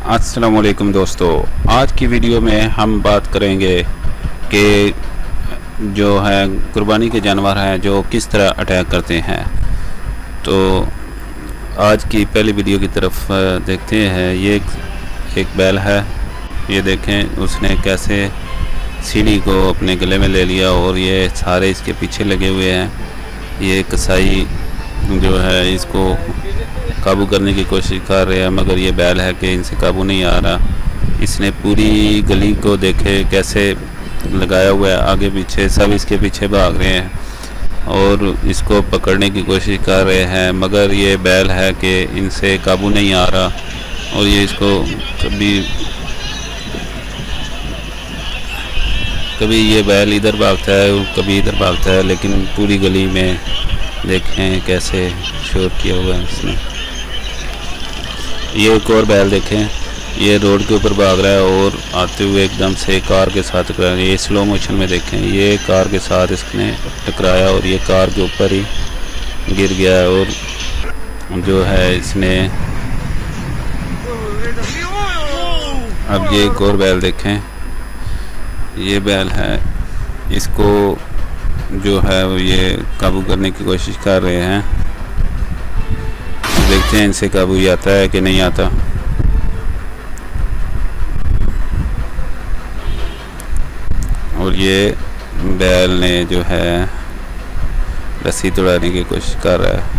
अस्सलामुअलैकुम दोस्तों, आज की वीडियो में हम बात करेंगे कि जो है कुर्बानी के जानवर हैं जो किस तरह अटैक करते हैं। तो आज की पहली वीडियो की तरफ देखते हैं। ये एक बैल है, ये देखें उसने कैसे सीढ़ी को अपने गले में ले लिया और ये सारे इसके पीछे लगे हुए हैं। ये कसाई जो है इसको काबू करने की कोशिश कर रहे हैं, मगर ये बैल है कि इनसे काबू नहीं आ रहा। इसने पूरी गली को देखे कैसे लगाया हुआ है, आगे पीछे सब इसके पीछे भाग रहे हैं और इसको पकड़ने की कोशिश कर रहे हैं, मगर ये बैल है कि इनसे काबू नहीं आ रहा। और ये इसको कभी ये बैल इधर भागता है, कभी इधर भागता है, लेकिन पूरी गली में देखें कैसे शोर किया हुआ है इसने। ये एक और बैल देखें, ये रोड के ऊपर भाग रहा है और आते हुए एकदम से कार के साथ टकरा रहा है। ये स्लो मोशन में देखें, ये कार के साथ इसने टकराया और ये कार के ऊपर ही गिर गया है। और जो है इसने अब ये एक और बैल देखें, ये बैल है, इसको जो है ये काबू करने की कोशिश कर रहे हैं। देखते हैं इनसे काबू आता है कि नहीं आता। और ये बैल ने जो है रस्सी तोड़ाने की कोशिश कर रहा है।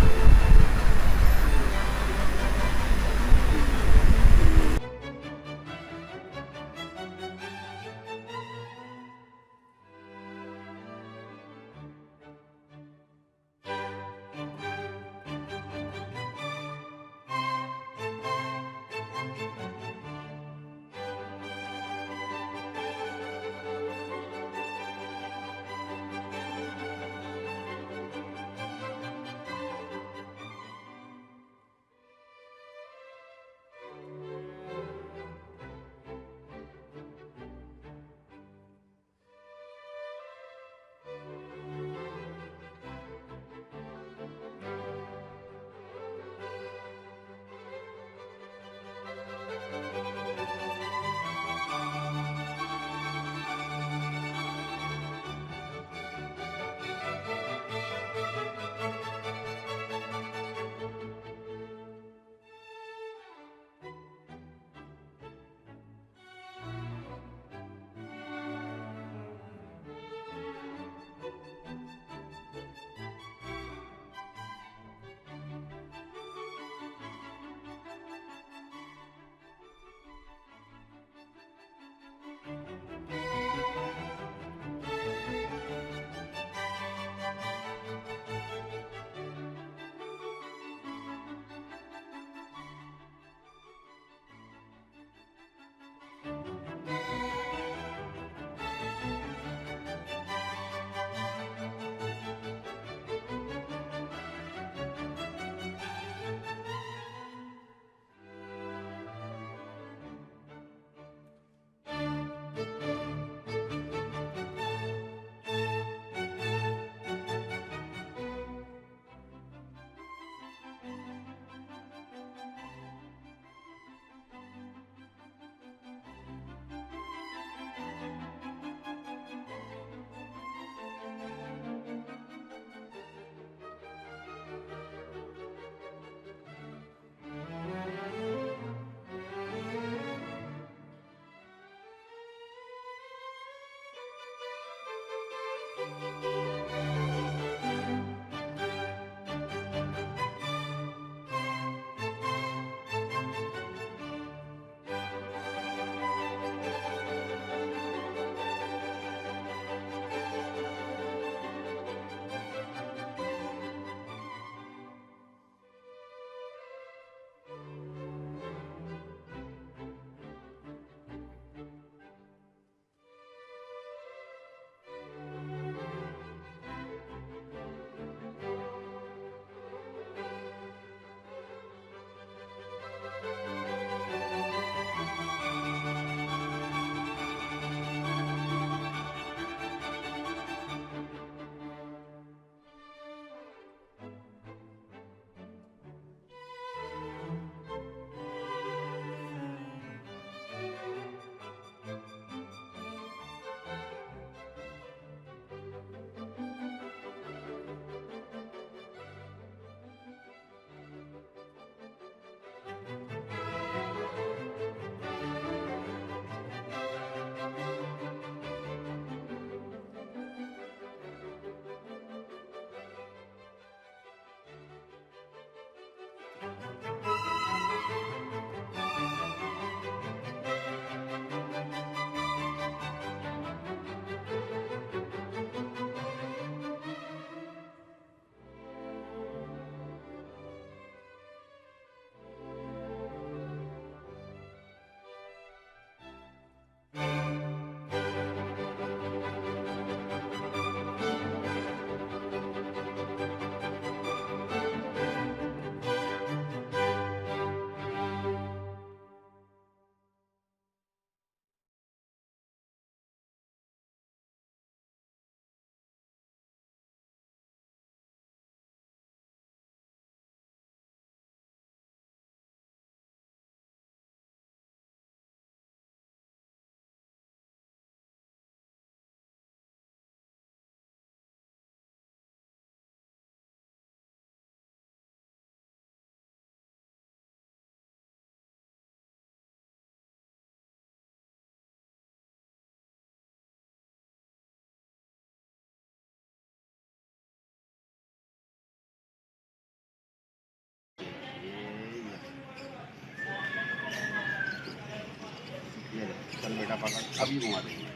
चल बेटा पकड़, अभी घुमा देंगे,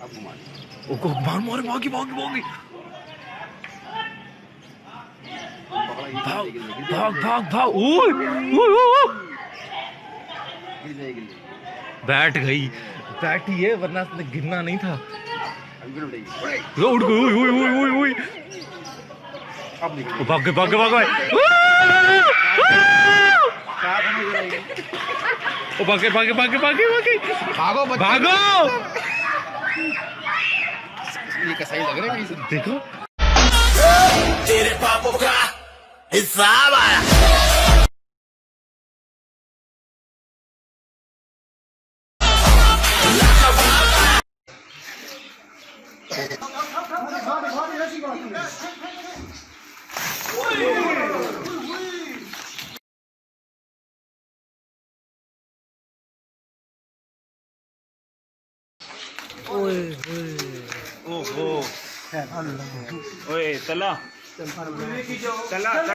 अब घुमा देंगे। ओको मार मार भागी भागी भागी भाग भाग भाग भाग ओए बैठ गई बैठी है वरना गिरना नहीं था। उड़ गई ओए ओए ओए ओए ओए भाग गए भाग गए भाग गए ओ भागे भागे भागे भागे भागे भागो भागो ये कैसा ही लग रहा है देखो तेरे पापों का हिसाब आया। ओए तला